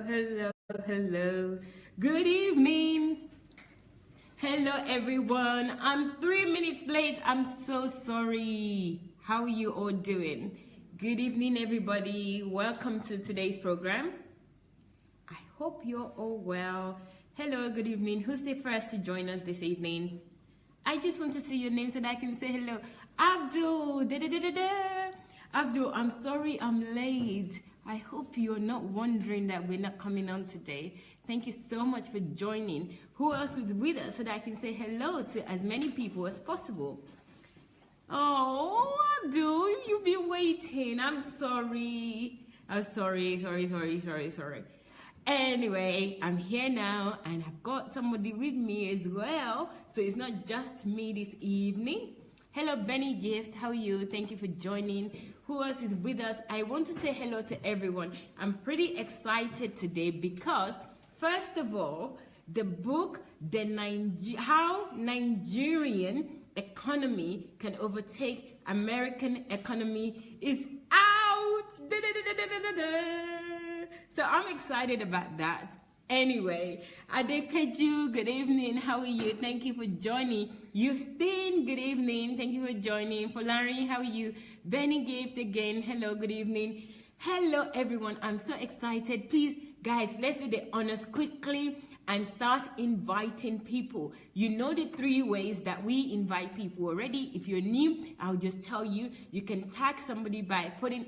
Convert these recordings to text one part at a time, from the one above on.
hello. Good evening. Hello, everyone. I'm 3 minutes late. I'm so sorry. How are you all doing? Good evening, everybody. Welcome to today's program. I hope you're all well. Hello, good evening. Who's the first to join us this evening? I just want to see your name so that I can say hello. Abdul. Abdul, I'm sorry I'm late. I hope you're not wondering that we're not coming on today. Thank you so much for joining. Who else is with us so that I can say hello to as many people as possible? Oh, Abdul, you've been waiting. I'm sorry. I'm sorry. Anyway, I'm here now and I've got somebody with me as well. So it's not just me this evening. Hello, Benny Gift. How are you? Thank you for joining. Who else is with us? I want to say hello to everyone. I'm pretty excited today because, first of all, the book, How Nigerian Economy Can Overtake American Economy is out. So I'm excited about that. Anyway, Adekeju, good evening. How are you? Thank you for joining. Justine, good evening. Thank you for joining. Polari, how are you? Benny Gift again. Hello, good evening. Hello, everyone. I'm so excited. Please, guys, let's do the honors quickly and start inviting people. You know the 3 ways that we invite people already. If you're new, I'll just tell you. You can tag somebody by putting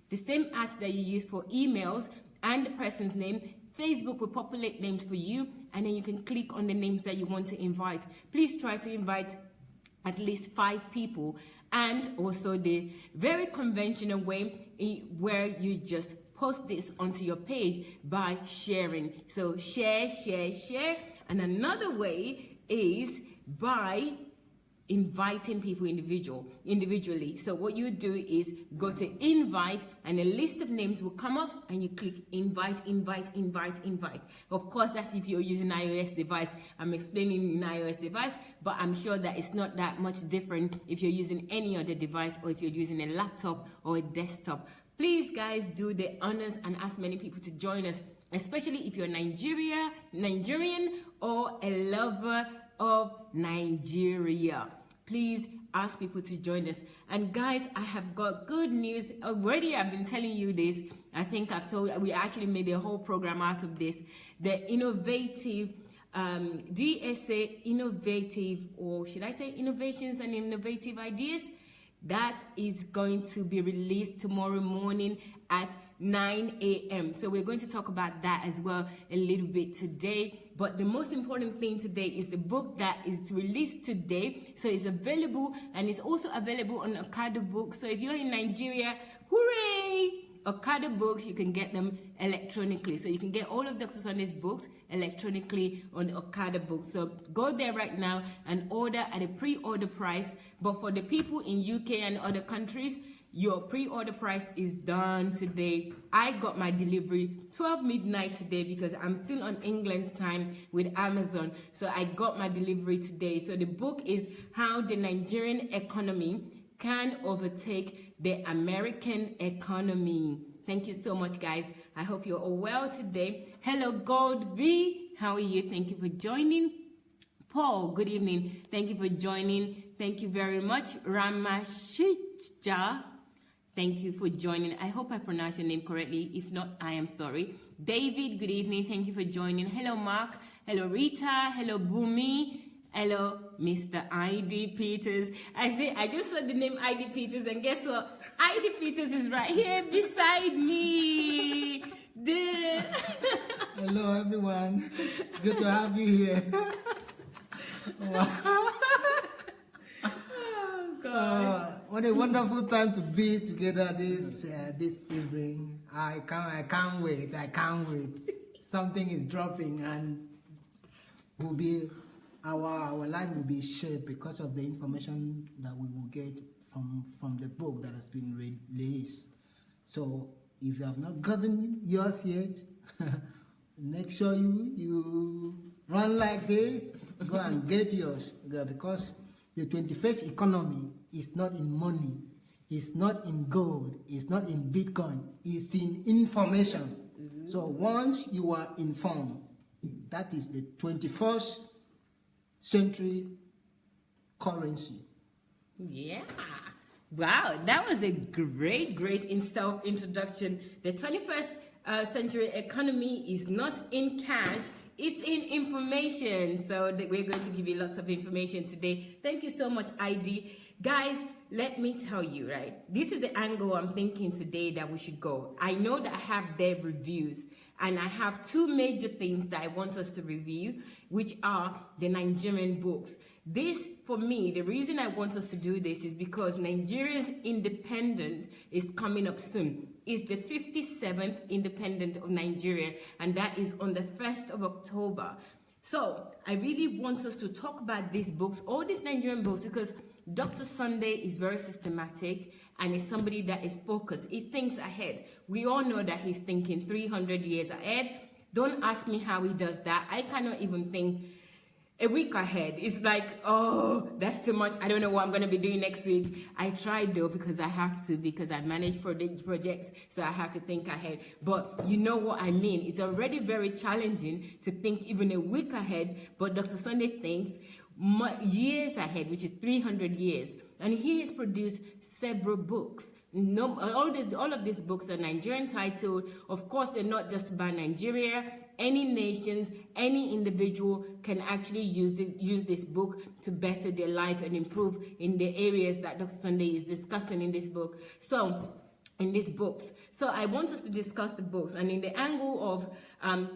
the same that you use for emails and the person's name. Facebook will populate names for you, and then you can click on the names that you want to invite. Please try to invite at least 5 people, and also the very conventional way where you just post this onto your page by sharing. So share, and another way is by inviting people individually. So what you do is go to invite and a list of names will come up and you click invite. Of course, that's if you're using iOS device. I'm explaining an iOS device, but I'm sure that it's not that much different if you're using any other device or if you're using a laptop or a desktop. Please, guys, do the honors and ask many people to join us, especially if you're Nigerian or a lover of Nigeria. Please ask people to join us. And guys, I have got good news already. I've been telling you this. I think we actually made a whole program out of this. The innovative DSA innovative, or should I say innovations and innovative ideas, that is going to be released tomorrow morning at 9 a.m. So we're going to talk about that as well a little bit today. But the most important thing today is the book that is released today. So it's available, and it's also available on Okada Books. So if you're in Nigeria, hooray! Okada Books, you can get them electronically. So you can get all of Dr. Sunday's books electronically on Okada Books. So go there right now and order at a pre-order price. But for the people in UK and other countries, your pre-order price is done today. I got my delivery 12 midnight today because I'm still on England's time with Amazon. So I got my delivery today. So the book is How the Nigerian Economy Can Overtake the American Economy. Thank you so much, guys. I hope you're all well today. Hello, Gold V. How are you? Thank you for joining. Paul, good evening. Thank you for joining. Thank you very much. Ramashija, thank you for joining. I hope I pronounced your name correctly. If not, I am sorry. David, good evening. Thank you for joining. Hello, Mark. Hello, Rita. Hello, Bumi. Hello, Mr. I.D. Peters. I just saw the name I.D. Peters, and guess what? I.D. Peters is right here beside me. Hello, everyone. It's good to have you here. Wow. Oh, God. What a wonderful time to be together this evening. I can't wait. Something is dropping, and our life will be shaped because of the information that we will get from the book that has been released. So if you have not gotten yours yet, make sure you run like this, go and get yours, because the 21st economy is not in money, it's not in gold, it's not in Bitcoin, it's in information. So once you are informed, that is the 21st century currency. Yeah. Wow, that was a great introduction. The 21st century economy is not in cash, it's in information. So we're going to give you lots of information today. Thank you so much, ID. Guys, let me tell you, right? This is the angle I'm thinking today that we should go. I know that I have their reviews, and I have two major things that I want us to review, which are the Nigerian books. This, for me, the reason I want us to do this is because Nigeria's independence is coming up soon. It's the 57th independence of Nigeria, and that is on the 1st of October. So I really want us to talk about these books, all these Nigerian books, because Dr. Sunday is very systematic and is somebody that is focused. He thinks ahead. We all know that he's thinking 300 years ahead. Don't ask me how he does that. I cannot even think a week ahead. It's like, oh, that's too much. I don't know what I'm going to be doing next week. I try though, because I have to, because I manage projects, so I have to think ahead. But you know what I mean. It's already very challenging to think even a week ahead, but Dr. Sunday thinks years ahead, which is 300 years. And he has produced several books. All of these books are Nigerian titled. Of course, they're not just about Nigeria. Any nations, any individual can actually use this book to better their life and improve in the areas that Dr. Sunday is discussing in this book. So, in these books. So I want us to discuss the books, and in the angle of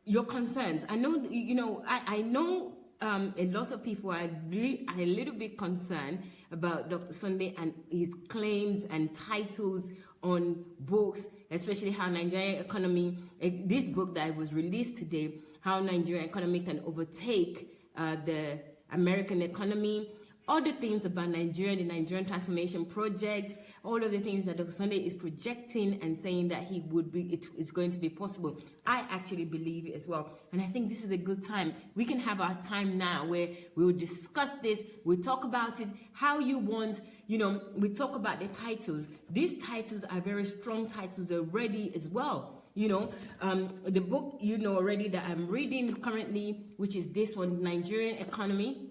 your concerns. I know, I know a lot of people are a little bit concerned about Dr. Sunday and his claims and titles on books, especially how Nigerian economy, this book that was released today, how Nigerian economy can overtake the American economy, all the things about Nigeria, the Nigerian Transformation Project, all of the things that Dr. Sunday is projecting and saying that it's going to be possible. I actually believe it as well. And I think this is a good time. We can have our time now where we will discuss this, we'll talk about it, how you want, we talk about the titles. These titles are very strong titles already as well. The book, already that I'm reading currently, which is this one, Nigerian Economy,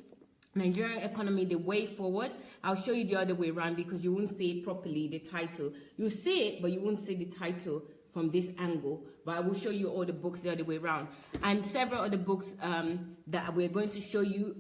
the way forward. I'll show you the other way around because you won't see it properly, the title. You'll see it, but you won't see the title from this angle. But I will show you all the books the other way around. And several other books that we're going to show you.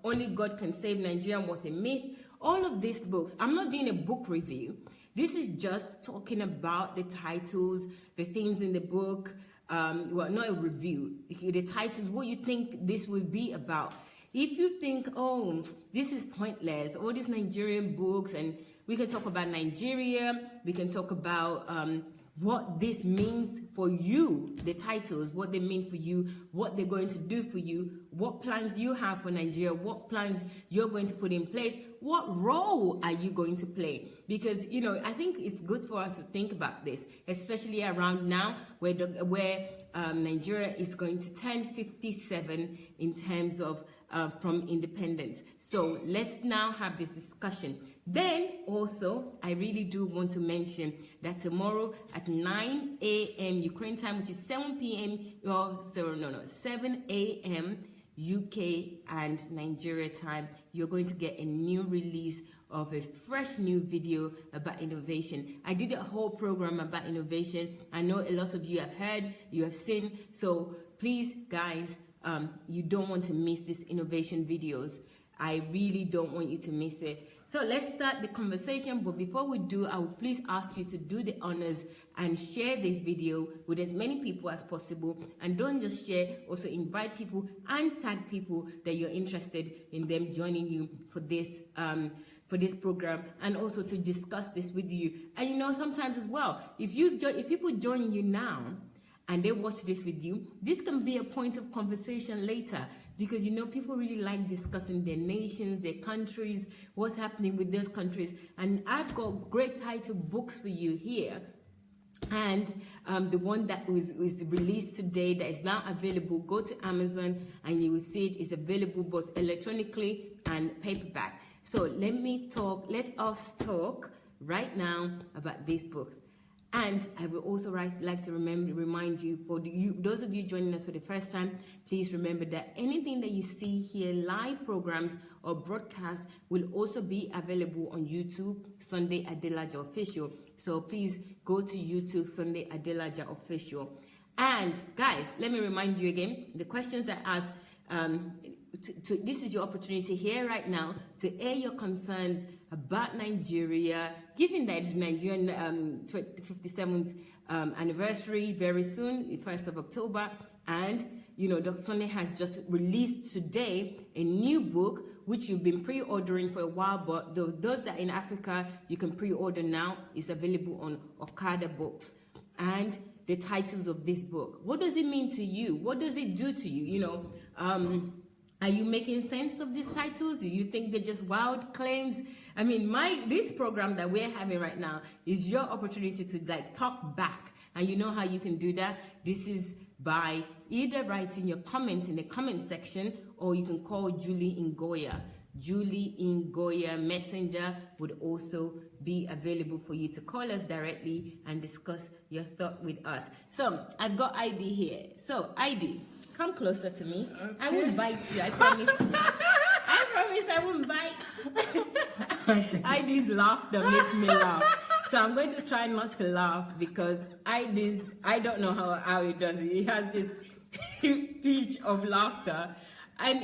Only God Can Save Nigeria, What a Myth. All of these books. I'm not doing a book review. This is just talking about the titles, the things in the book. Well, not a review. The titles, what you think this will be about. If you think, oh, this is pointless, all these Nigerian books, and we can talk about Nigeria, we can talk about what this means for you, the titles, what they mean for you, what they're going to do for you, what plans you have for Nigeria, what plans you're going to put in place, what role are you going to play? Because, I think it's good for us to think about this, especially around now where Nigeria is going to turn 57 in terms of from independence. So let's now have this discussion. Then also, I really do want to mention that tomorrow at 9 a.m. Ukraine time, which is 7 p.m. 7 a.m. UK and Nigeria time, you're going to get a new release of a fresh new video about innovation. I did a whole program about innovation. I know a lot of you have heard, you have seen. So please, guys, you don't want to miss these innovation videos. I really don't want you to miss it. So let's start the conversation, but before we do, I would please ask you to do the honors and share this video with as many people as possible. And don't just share, also invite people and tag people that you're interested in them joining you for this program, and also to discuss this with you. And sometimes as well, if people join you now and they watch this with you, this can be a point of conversation later, because people really like discussing their nations, their countries, what's happening with those countries. And I've got great title books for you here. And the one that was released today that is now available, go to Amazon and you will see it is available both electronically and paperback. So let us talk right now about these books. And I will also like to remind you, for those of you joining us for the first time, please remember that anything that you see here, live programs or broadcasts, will also be available on YouTube, Sunday Adelaja Official. So please go to YouTube, Sunday Adelaja Official. And guys, let me remind you again, the questions that ask, this is your opportunity here right now to air your concerns about Nigeria, given that it's Nigerian 57th anniversary very soon, the 1st of October, and Dr. Sunday has just released today a new book which you've been pre-ordering for a while, but those that are in Africa, you can pre-order now. It's available on Okada Books. And the titles of this book, what does it mean to you? What does it do to you? Are you making sense of these titles? Do you think they're just wild claims? I mean, this program that we're having right now is your opportunity to talk back. And you know how you can do that? This is by either writing your comments in the comment section, or you can call Julie Ngoya. Julie Ngoya Messenger would also be available for you to call us directly and discuss your thought with us. So I've got ID here. So ID, come closer to me. Okay. I won't bite you, I promise. I promise I won't bite. ID's laughter makes me laugh. So I'm going to try not to laugh because I don't know how he does it. He has this pitch of laughter. And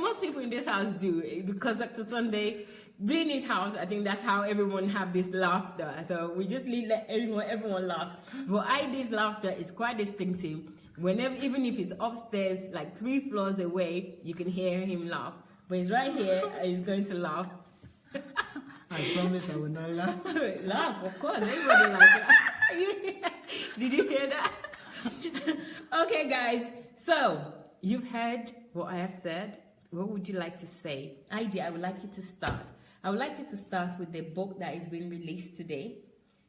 most people in this house do, because Dr. Sunday, being in his house, I think that's how everyone have this laughter. So we just let everyone laugh. But ID's laughter is quite distinctive. Even if he's upstairs, like 3 floors away, you can hear him laugh. But he's right here, and he's going to laugh. I promise I will not laugh. Laugh, of course. Everybody laughs. Did you hear that? Okay, guys. So you've heard what I have said. What would you like to say? ID, I would like you to start. I would like you to start with the book that is being released today,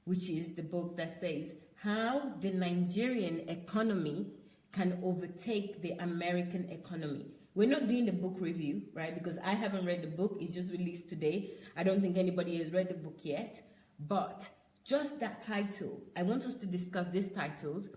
which is the book that says How the Nigerian Economy Can Overtake the American Economy. We're not doing the book review, right? Because I haven't read the book. It's just released today. I don't think anybody has read the book yet. But just that title, I want us to discuss these titles.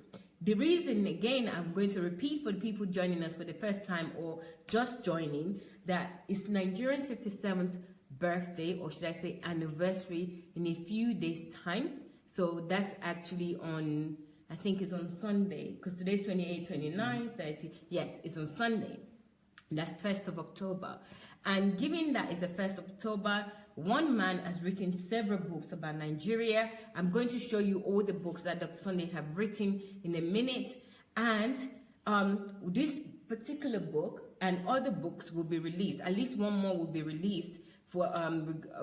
The reason, again, I'm going to repeat for the people joining us for the first time or just joining, that it's Nigeria's 57th birthday, or should I say anniversary, in a few days' time. So that's actually on, I think it's on Sunday, because today's 28, 29, 30. Yes, it's on Sunday. That's 1st of October. And given that it's the 1st of October, one man has written several books about Nigeria. I'm going to show you all the books that Dr. Sunday have written in a minute. And this particular book and other books will be released. At least one more will be released for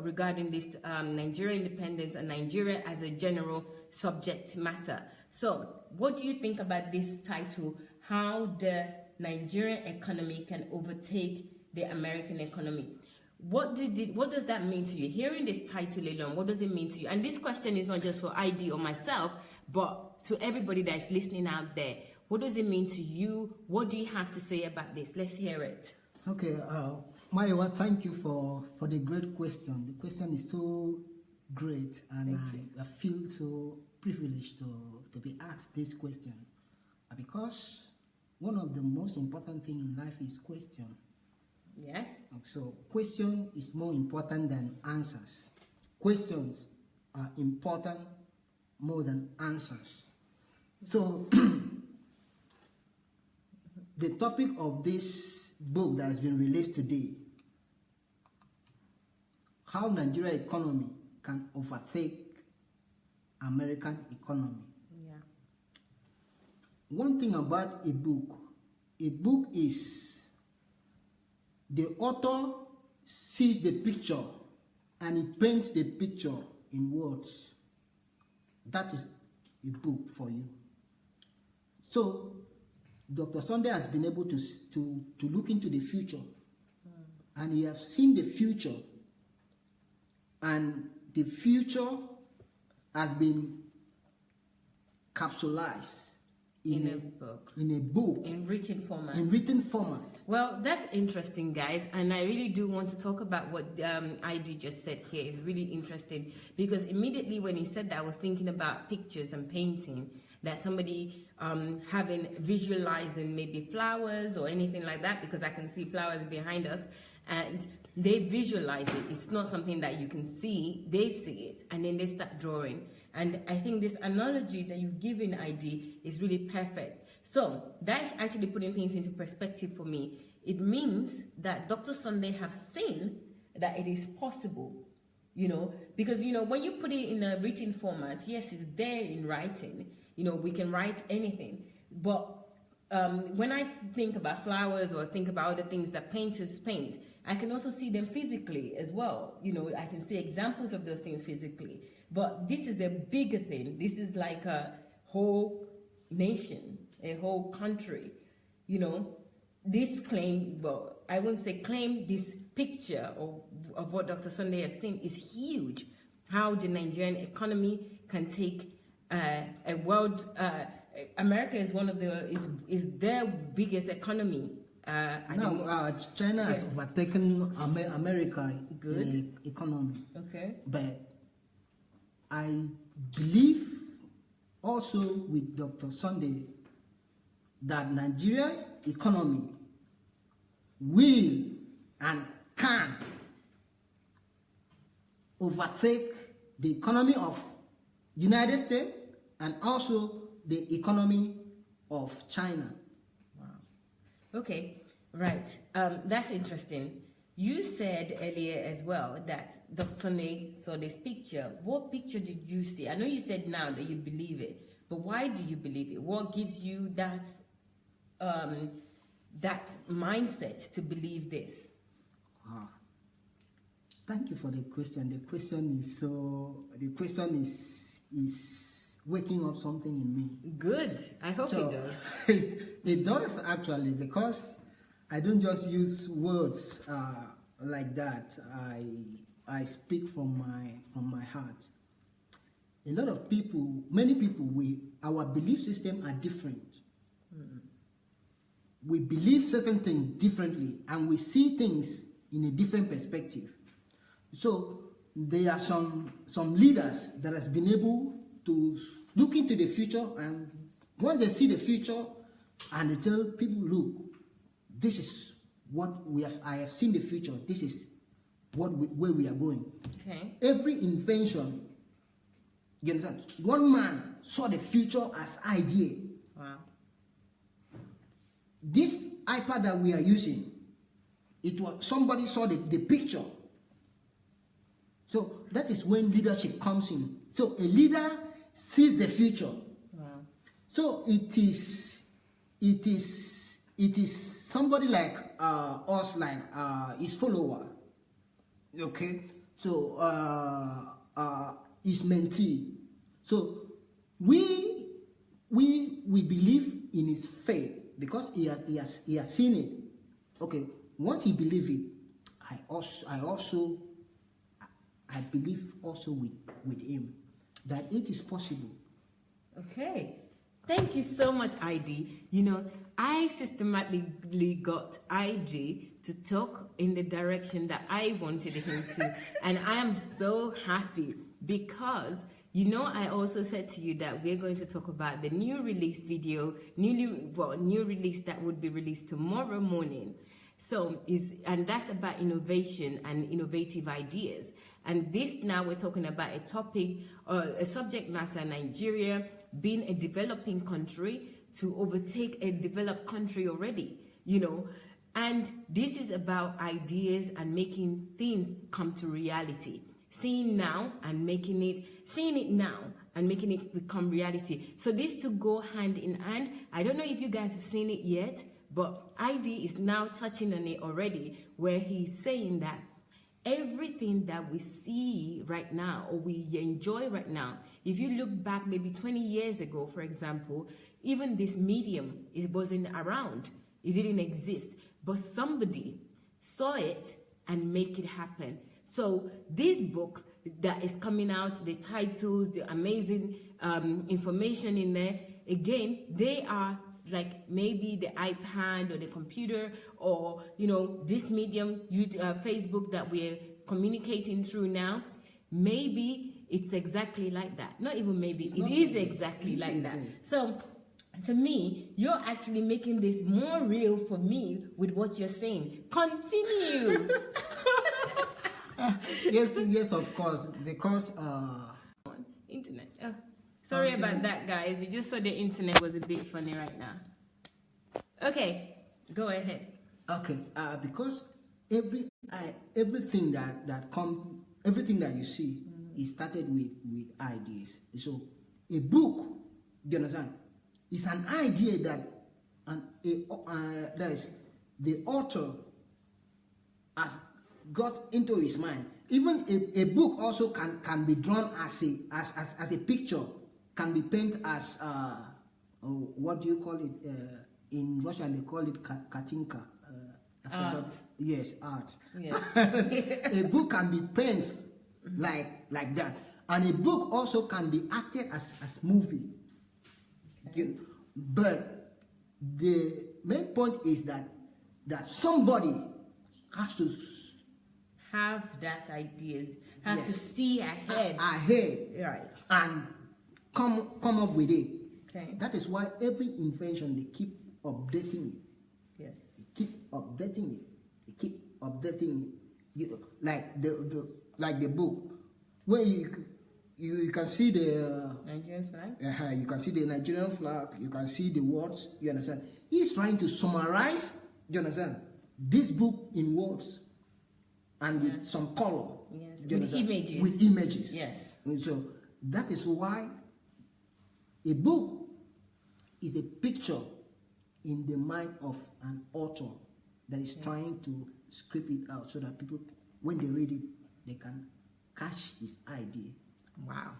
regarding this Nigeria independence and Nigeria as a general subject matter. So what do you think about this title, How the Nigerian Economy Can Overtake the American Economy? What does that mean to you? Hearing this title alone, what does it mean to you? And this question is not just for ID or myself, but to everybody that's listening out there. What does it mean to you? What do you have to say about this? Let's hear it. Okay, Maiwa, thank you for the great question. The question is so great, and I feel so privileged to be asked this question, because one of the most important things in life is question. Yes. So question is more important than answers. Questions are important more than answers. So the topic of this book that has been released today, How Nigeria Economy Can Overtake American Economy. Yeah. One thing about a book is the author sees the picture and he paints the picture in words. That is a book for you. So Dr. Sunday has been able to look into the future, and he has seen the future, and the future has been capsulized in a book. In a book. In written format. In written format. Well, that's interesting, guys, and I really do want to talk about what ID just said here. It's really interesting because immediately when he said that, I was thinking about pictures and painting, that somebody visualizing maybe flowers or anything like that, because I can see flowers behind us, and they visualize it. It's not something that you can see, they see it, and then they start drawing. And I think this analogy that you've given, ID, is really perfect. So that's actually putting things into perspective for me. It means that Dr. Sunday have seen that it is possible, because, when you put it in a written format, yes, it's there in writing, we can write anything. But when I think about flowers or think about other things that painters paint, I can also see them physically as well. I can see examples of those things physically. But this is a bigger thing. This is like a whole nation, a whole country. This claim, well, I wouldn't say claim, this picture of what Dr. Sunday has seen is huge. How the Nigerian economy can take a world. America is is their biggest economy. China has overtaken America in the economy. Okay. But I believe also with Dr. Sunday that Nigeria economy will and can overtake the economy of United States and also the economy of China. Wow. Okay, right. That's interesting. You said earlier as well that Dr. Sunday saw this picture. What picture did you see? I know you said now that you believe it, but why do you believe it? What gives you that mindset to believe this? Wow. Thank you for the question. The question is waking up something in me. Good. I hope it does. It does actually, because I don't just use words like that. I speak from my heart. A lot of people, many people, our belief system are different. We believe certain things differently, and we see things in a different perspective. So there are some leaders that has been able to look into the future, and once they see the future, and they tell people, look, this is what I have seen the future. This is where we are going. Okay. Every invention, you understand? One man saw the future as idea. Wow. This iPad that we are using, it was somebody saw the picture. So that is when leadership comes in. So a leader sees the future. Wow. So it is somebody like us, like his follower. Okay. So his mentee. So we believe in his faith because he has seen it. Okay. Once he believes it, I believe also with him that it is possible. Okay. Thank you so much, ID. I systematically got ID to talk in the direction that I wanted him to. And I am so happy because, I also said to you that we're going to talk about the new release video, new release that would be released tomorrow morning. And that's about innovation and innovative ideas. And this now we're talking about a topic, a subject matter, Nigeria being a developing country to overtake a developed country already, And this is about ideas and making things come to reality. Seeing it now and making it become reality. So these two go hand in hand. I don't know if you guys have seen it yet, but ID is now touching on it already, where he's saying that everything that we see right now or we enjoy right now, if you look back maybe 20 years ago, for example, even this medium, it wasn't around. It didn't exist. But somebody saw it and make it happen. So these books that is coming out, the titles, the amazing information in there, again, they are like maybe the iPad or the computer, or this medium, YouTube, Facebook, that we're communicating through now. Maybe it's exactly like that. Not even maybe, it is exactly like that. So to me, you're actually making this more real for me with what you're saying. Continue. Yes, of course, because internet. Oh, sorry about that, guys. You just saw the internet was a bit funny right now. Okay, go ahead. Okay, because everything that you see is started with ideas. So a book, do you understand, is an idea that that is the author has got into his mind. Even a book also can be drawn as a picture, can be painted as what do you call it? In Russian they call it katinka. Art. Yes, art. Yeah. A book can be painted like that, and a book also can be acted as movie. Okay. But the main point is that somebody has to have that ideas, have to see ahead, right, and come up with it. Okay. That is why every invention they keep updating it. Yes. They keep updating it. They keep updating it. Like the book, where you can see the Nigerian flag. You can see the Nigerian flag. You can see the words. You understand? He's trying to summarize. You understand? This book in words and with some color. Yes. With images. With images. Yes. And so that is why a book is a picture in the mind of an author that is trying to script it out so that people, when they read it, they can catch his idea. Wow.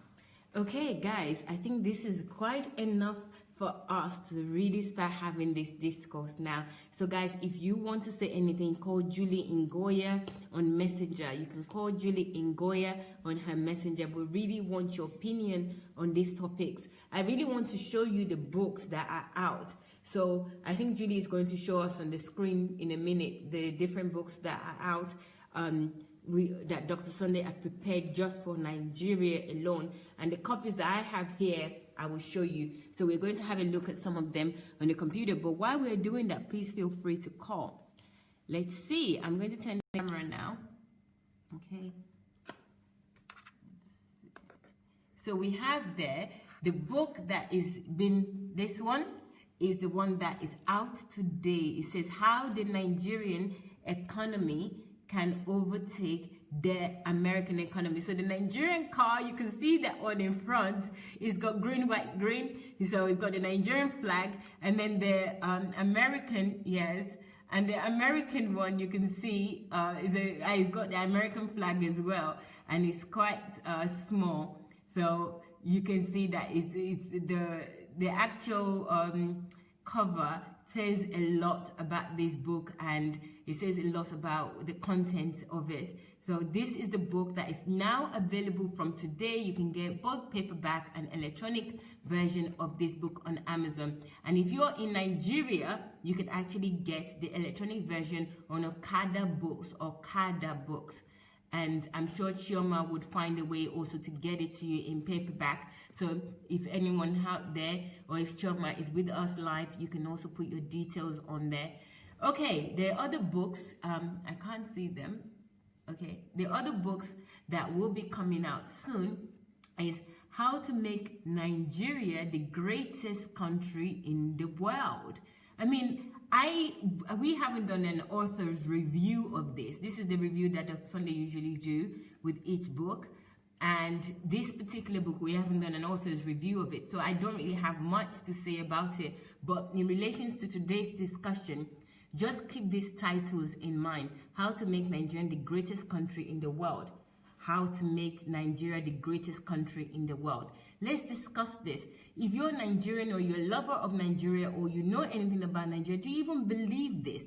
Okay, guys, I think this is quite enough for us to really start having this discourse now. So guys, if you want to say anything, call Julie Ngoya on Messenger. You can call Julie Ngoya on her Messenger. We really want your opinion on these topics. I really want to show you the books that are out. So I think Julie is going to show us on the screen in a minute the different books that are out. That Dr. Sunday have prepared just for Nigeria alone, and the copies that I have here I will show you. So we're going to have a look at some of them on the computer, but while we're doing that, please feel free to call. Let's see, I'm going to turn the camera now. Okay, so we have there the book that is this one is the one that is out today. It says how the Nigerian economy can overtake the American economy. So the Nigerian car, you can see that one in front, it's got green, white, green. So it's got the Nigerian flag, and then the American, yes, and the American one you can see it's got the American flag as well, and it's quite small. So you can see that it's the actual cover says a lot about this book, and it says a lot about the content of it. So this is the book that is now available from today. You can get both paperback and electronic version of this book on Amazon. And if you're in Nigeria, you can actually get the electronic version on Okada Books or Kada Books. And I'm sure Chioma would find a way also to get it to you in paperback. So if anyone out there, or if Chioma is with us live, you can also put your details on there. Okay, there are other books. I can't see them. Okay, the other books that will be coming out soon is How to Make Nigeria the Greatest Country in the World. I mean, we haven't done an author's review of this. This is the review that Dr. Sunday usually do with each book. And this particular book, we haven't done an author's review of it. So I don't really have much to say about it. But in relation to today's discussion, just keep these titles in mind. How to Make Nigeria the Greatest Country in the World. How to Make Nigeria the Greatest Country in the World. Let's discuss this. If you're Nigerian or you're a lover of Nigeria or you know anything about Nigeria, do you even believe this?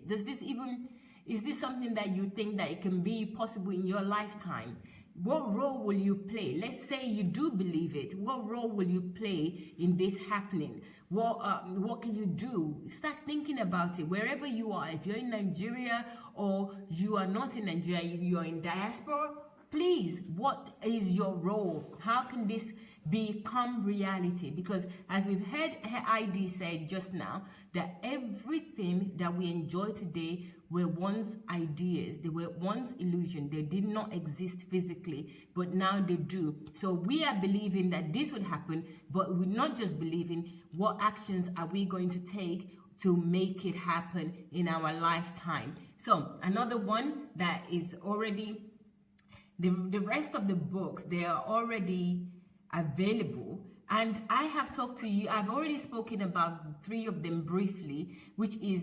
Is this something that you think that it can be possible in your lifetime? What role will you play? Let's say you do believe it. What role will you play in this happening? What can you do? Start thinking about it. Wherever you are, if you're in Nigeria or you are not in Nigeria, you are in diaspora, please, what is your role? How can this become reality? Because as we've heard ID said just now, that everything that we enjoy today were once ideas, they were once illusion, they did not exist physically, but now they do. So we are believing that this would happen, but we're not just believing. What actions are we going to take to make it happen in our lifetime? So another one that is already, the rest of the books, they are already available, and I have talked to you. I've already spoken about 3 of them briefly, which is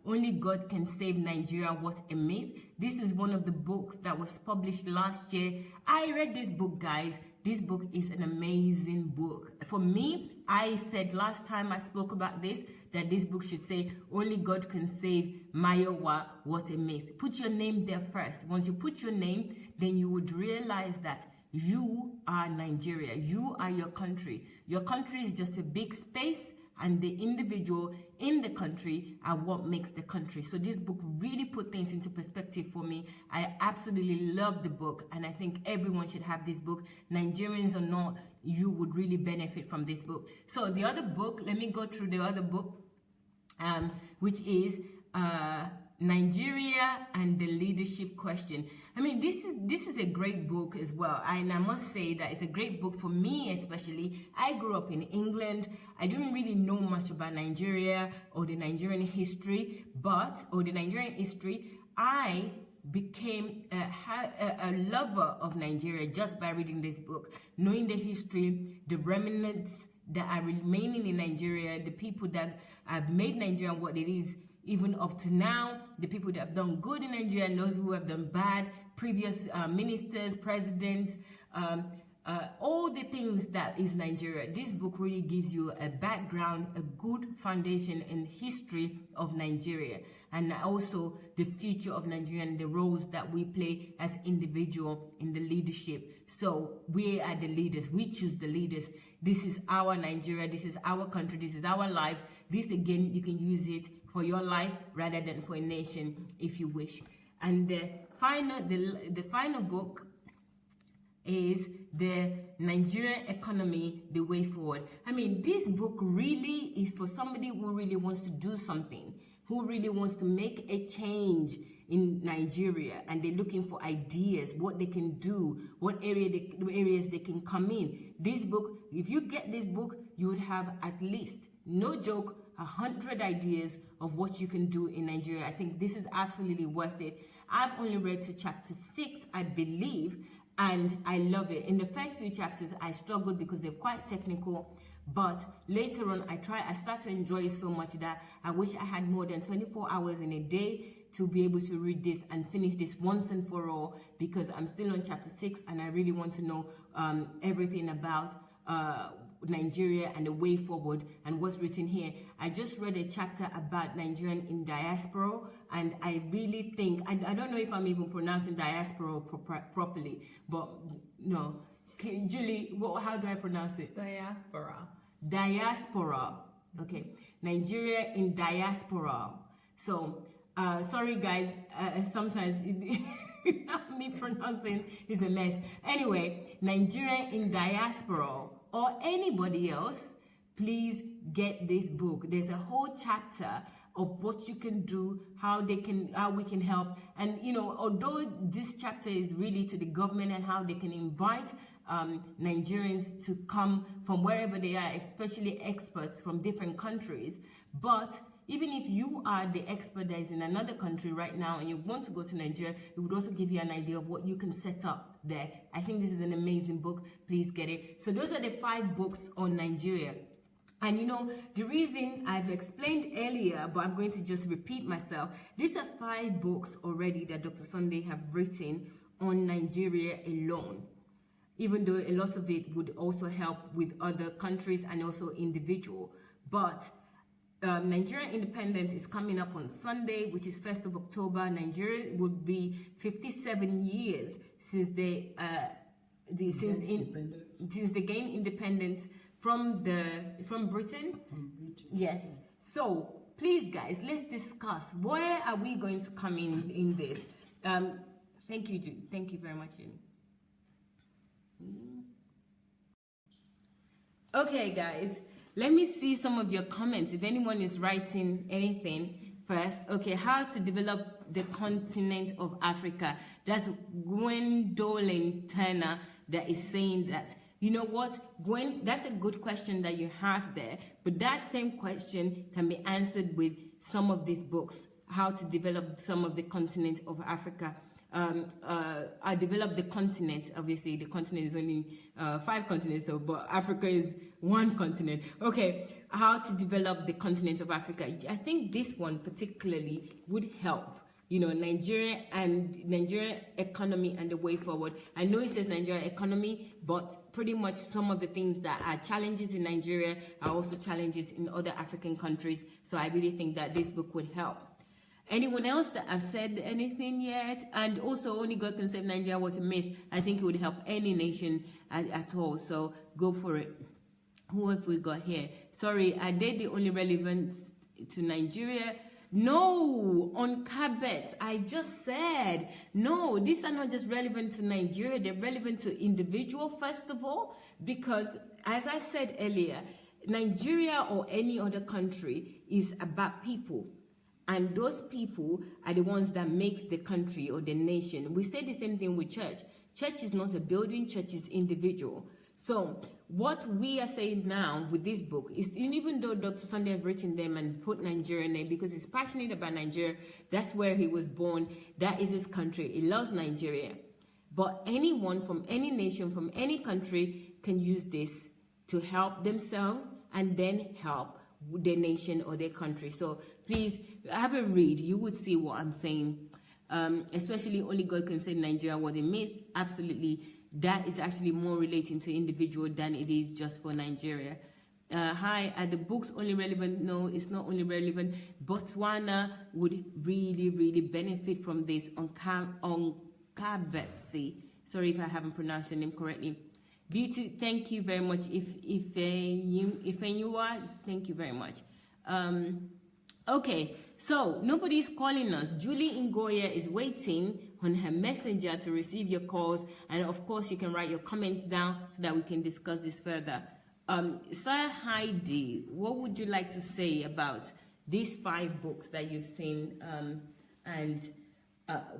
Only God Can Save Nigeria, What a Myth. This is one of the books that was published last year. I read this book, guys. This book is an amazing book. For me, I said last time I spoke about this, that this book should say Only God Can Save Mayowa, What a Myth. Put your name there first. Once you put your name, then you would realize that you are Nigeria. You are your country. Your country is just a big space, and the individual in the country are what makes the country. So this book really put things into perspective for me. I absolutely love the book, and I think everyone should have this book. Nigerians or not, you would really benefit from this book. So the other book, let me go through the other book, which is Nigeria and the Leadership Question. I mean, this is a great book as well, and I must say that it's a great book for me especially. I grew up in England. I didn't really know much about Nigeria or the Nigerian history, I became a lover of Nigeria just by reading this book, knowing the history, the remnants that are remaining in Nigeria, the people that have made Nigeria what it is even up to now, the people that have done good in Nigeria and those who have done bad, previous ministers, presidents, all the things that is Nigeria. This book really gives you a background, a good foundation in history of Nigeria, and also the future of Nigeria and the roles that we play as individual in the leadership. So we are the leaders. We choose the leaders. This is our Nigeria. This is our country. This is our life. This, again, you can use it for your life rather than for a nation if you wish. And the final book is The Nigerian Economy, The Way Forward. I mean, this book really is for somebody who really wants to do something, who really wants to make a change in Nigeria, and they're looking for ideas, what they can do, what areas they can come in. This book, if you get this book, you would have at least, no joke, 100 ideas of what you can do in Nigeria. I think this is absolutely worth it. I've only read to chapter 6, I believe, and I love it. In the first few chapters, I struggled because they're quite technical, but later on, I start to enjoy it so much that I wish I had more than 24 hours in a day to be able to read this and finish this once and for all, because I'm still on chapter 6 and I really want to know everything about Nigeria and the way forward and what's written here. I just read a chapter about Nigerian in diaspora, and I really think, I don't know if I'm even pronouncing diaspora properly, but no. Julie, how do I pronounce it? Diaspora. Diaspora. Okay. Nigeria in diaspora. So, sorry guys, sometimes me pronouncing is a mess. Anyway, Nigeria in diaspora, or anybody else, please get this book. There's a whole chapter of what you can do, how we can help. And although this chapter is really to the government and how they can invite Nigerians to come from wherever they are, especially experts from different countries, but even if you are the expert that is in another country right now and you want to go to Nigeria, it would also give you an idea of what you can set up there. I think this is an amazing book. Please get it. So those are the 5 books on Nigeria. And the reason I've explained earlier, but I'm going to just repeat myself, these are 5 books already that Dr. Sunday have written on Nigeria alone, even though a lot of it would also help with other countries and also individual. But Nigerian independence is coming up on Sunday, which is 1st of October. Nigeria would be 57 years since they since they gained independence from Britain. From Britain. Yes. So please, guys, let's discuss where are we going to come in this. Thank you, Jude. Thank you very much, Jenny. Okay, guys, let me see some of your comments. If anyone is writing anything first. Okay, how to develop the continent of Africa. That's Gwendolyn Turner that is saying that. You know what, Gwen, that's a good question that you have there, but that same question can be answered with some of these books, how to develop some of the continent of Africa. I developed the continent. Obviously, the continent is only 5 continents, but Africa is 1 continent. Okay, how to develop the continent of Africa. I think this one particularly would help. You know, Nigeria economy and the way forward. I know it says Nigeria economy, but pretty much some of the things that are challenges in Nigeria are also challenges in other African countries. So I really think that this book would help. Anyone else that have said anything yet? And also, only God can save Nigeria was a myth. I think it would help any nation at all. So go for it. Who have we got here? Sorry, are they the only relevant to Nigeria? No, on carpets. I just said, no, these are not just relevant to Nigeria. They're relevant to individual, first of all, because as I said earlier, Nigeria or any other country is about people. And those people are the ones that makes the country or the nation. We say the same thing with church. Church is not a building, church is individual. So what we are saying now with this book is, even though Dr. Sunday have written them and put Nigeria name because he's passionate about Nigeria, that's where he was born, that is his country, he loves Nigeria. But anyone from any nation, from any country can use this to help themselves and then help their nation or their country. So please have a read. You would see what I'm saying. Especially only God can say Nigeria was a myth. Absolutely. That is actually more relating to individual than it is just for Nigeria. Hi, are the books only relevant? No, it's not only relevant. Botswana would really, really benefit from this on Kabetsi. Sorry if I haven't pronounced your name correctly. Beauty, thank you very much. If you are, thank you very much. Okay, so nobody's calling us. Julie Ngoya is waiting on her messenger to receive your calls, and of course you can write your comments down so that we can discuss this further. Sir Heidi, what would you like to say about these 5 books that you've seen, and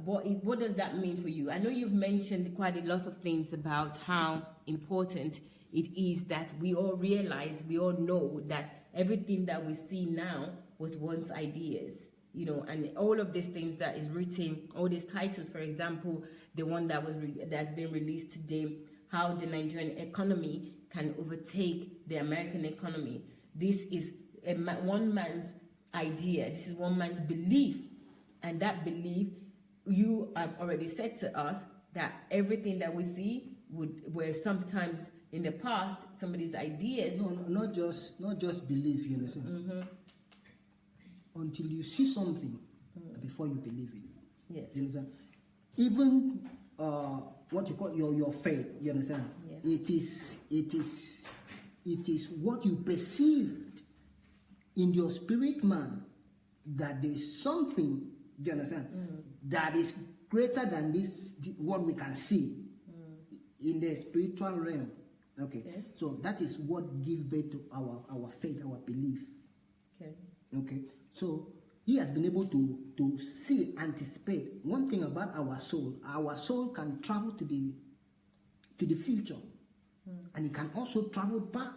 what does that mean for you? I know you've mentioned quite a lot of things about how important it is that we all realize, we all know that everything that we see now was once ideas, you know, and all of these things that is written, all these titles, for example, the one that was that's been released today, how the Nigerian economy can overtake the American economy. This is one man's idea. This is one man's belief, and that belief, you have already said to us that everything that we see were sometimes in the past somebody's ideas. No, not just belief. You understand? Mm-hmm. Until you see something before you believe it. Yes. You understand? Even what you call your faith. You understand? Yes. It is what you perceived in your spirit man, that there is something. You understand? That is greater than what we can see in the spiritual realm. Okay. So that is what gives birth to our faith, our belief. Okay. So he has been able to see, anticipate. One thing about our soul can travel to the future, and it can also travel back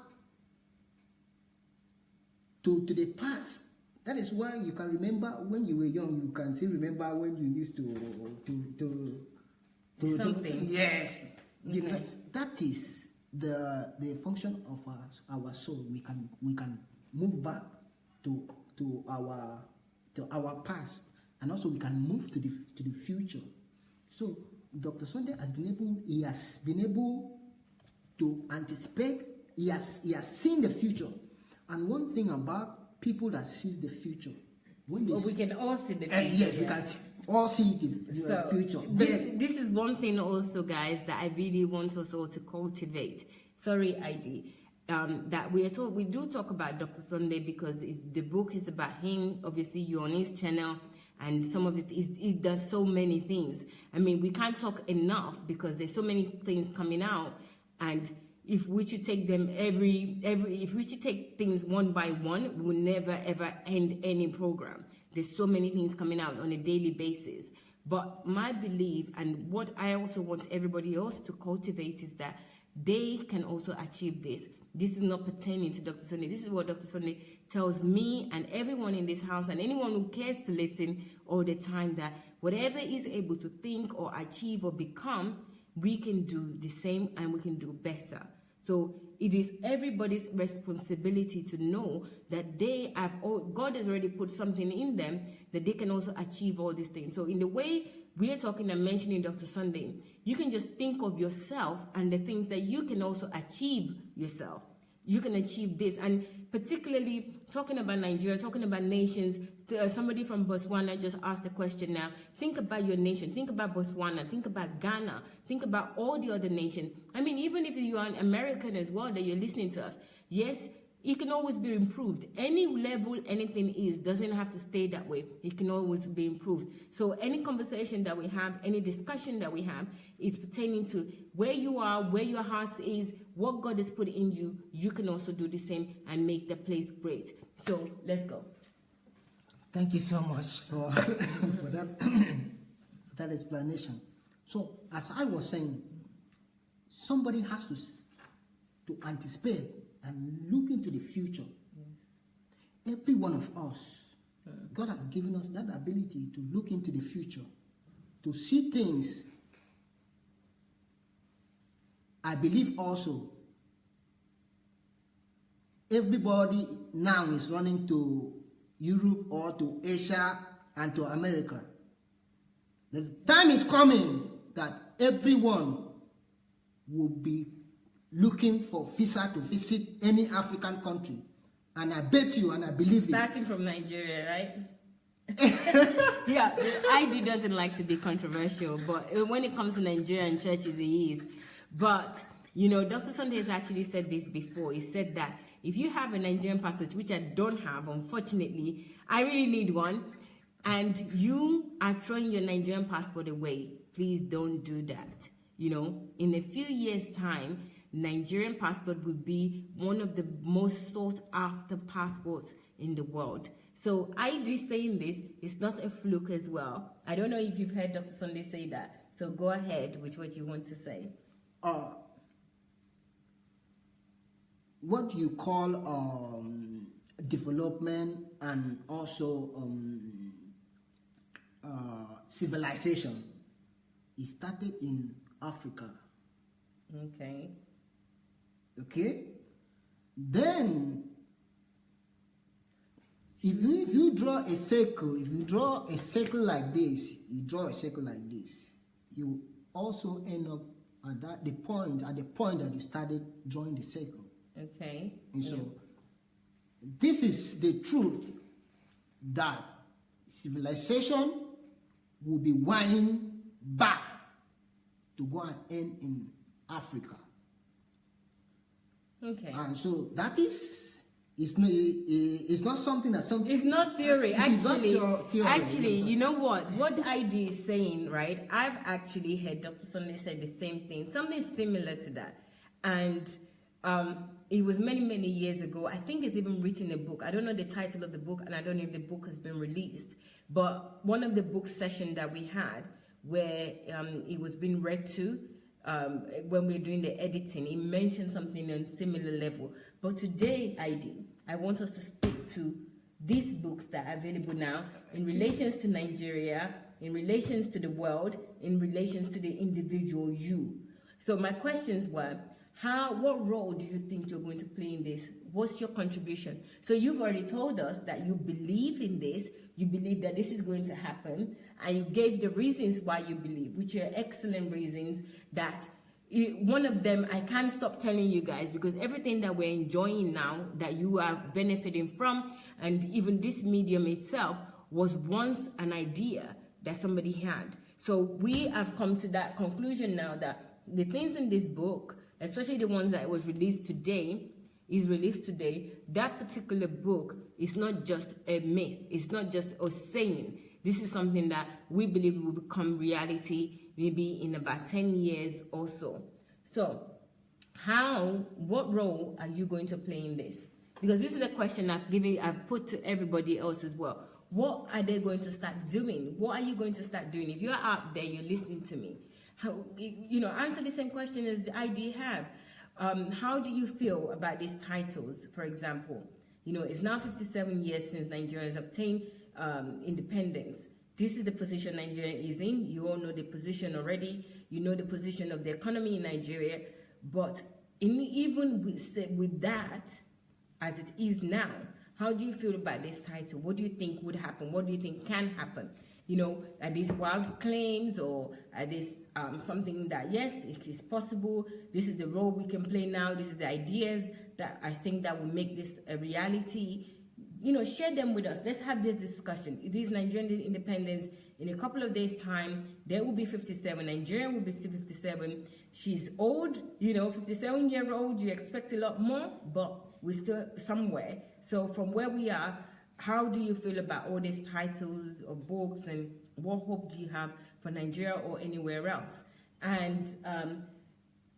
to the past. That is why you can remember when you were young. You can still remember when you used to something. Yes, you know, that is the function of our soul. We can move back to our past, and also we can move to the future. So Dr. Sunday has been able to anticipate. He has seen the future, and one thing about people that see the future, we can all see the future. yes, we can see. all see the future. This is one thing also, guys, that I really want us all to cultivate. Sorry, ID. That we do talk about Dr. Sunday because the book is about him. Obviously, you're on his channel, and some of it he does so many things. I mean, we can't talk enough because there's so many things coming out, and if we should take them if we should take things one by one, we will never ever end any program. There's so many things coming out on a daily basis. But my belief, and what I also want everybody else to cultivate, is that they can also achieve this. This is not pertaining to Dr. Sunday. This is what Dr. Sunday tells me and everyone in this house and anyone who cares to listen all the time, that whatever is able to think or achieve or become, we can do the same and we can do better. So it is everybody's responsibility to know that God has already put something in them that they can also achieve all these things. So in the way we are talking and mentioning Dr. Sunday, you can just think of yourself and the things that you can also achieve yourself. You can achieve this. And particularly talking about Nigeria, talking about nations, somebody from Botswana just asked a question now. Think about your nation. Think about Botswana. Think about Ghana. Think about all the other nations. I mean, even if you are an American as well that you're listening to us, yes, it can always be improved. Any level anything is doesn't have to stay that way. It can always be improved. So any conversation that we have, any discussion that we have is pertaining to where you are, where your heart is, what God has put in you. You can also do the same and make the place great. So let's go. Thank you so much for, for that explanation. So as I was saying, somebody has to anticipate and look into the future. Yes. Every one of us, God has given us that ability to look into the future, to see things. I believe also everybody now is running to Europe or to Asia and to America. The time is coming that everyone will be looking for visa to visit any African country. And I bet you, and I believe it. Starting from Nigeria, right? Yeah, ID doesn't like to be controversial, but when it comes to Nigerian churches, he is. But, you know, Dr. Sunday has actually said this before. He said that if you have a Nigerian passport, which I don't have, unfortunately, I really need one, and you are throwing your Nigerian passport away, please don't do that. You know, in a few years' time, Nigerian passport would be one of the most sought after passports in the world. So ID saying this is not a fluke as well. I don't know if you've heard Dr. Sunday say that. So go ahead with what you want to say. What you call development and also civilization, it started in Africa. Okay. Okay? Then, if you draw a circle, like this, you also end up at the point that you started drawing the circle. Okay. And so, this is the truth that civilization will be winding back to go and end in Africa. Okay. And so that is, it's not something that some. It's not theory. Actually, theory. You know what? What ID is saying, right? I've actually heard Dr. Sunday say the same thing, something similar to that, and it was many, many years ago. I think he's even written a book. I don't know the title of the book, and I don't know if the book has been released. But one of the book sessions that we had, where it was being read to, when we're doing the editing, it mentioned something on similar level. But today, I want us to stick to these books that are available now in relations to Nigeria, in relations to the world, in relations to the individual you. So my questions were, what role do you think you're going to play in this? What's your contribution? So you've already told us that you believe in this, you believe that this is going to happen, and you gave the reasons why you believe, which are excellent reasons. That one of them, I can't stop telling you guys, because everything that we're enjoying now, that you are benefiting from, and even this medium itself, was once an idea that somebody had. So we have come to that conclusion now that the things in this book, especially the ones that was released today, that particular book is not just a myth. It's not just a saying. This is something that we believe will become reality maybe in about 10 years or so. So what role are you going to play in this? Because this is a question I've put to everybody else as well. What are they going to start doing? What are you going to start doing? If you're out there, you're listening to me, answer the same question as the ID have. How do you feel about these titles, for example? It's now 57 years since Nigeria has obtained independence. This is the position Nigeria is in. You all know the position already. You know the position of the economy in Nigeria. But even with that, as it is now, how do you feel about this title? What do you think would happen? What do you think can happen? Are these wild claims, or are this something that, yes, it is possible? This is the role we can play now. This is the ideas that I think that will make this a reality. Share them with us. Let's have this discussion. It is Nigerian independence. In a couple of days' time, there will be 57. Nigeria will be 57. She's old, 57-year-old. You expect a lot more, but we're still somewhere. So from where we are, how do you feel about all these titles of books, and what hope do you have for Nigeria or anywhere else? And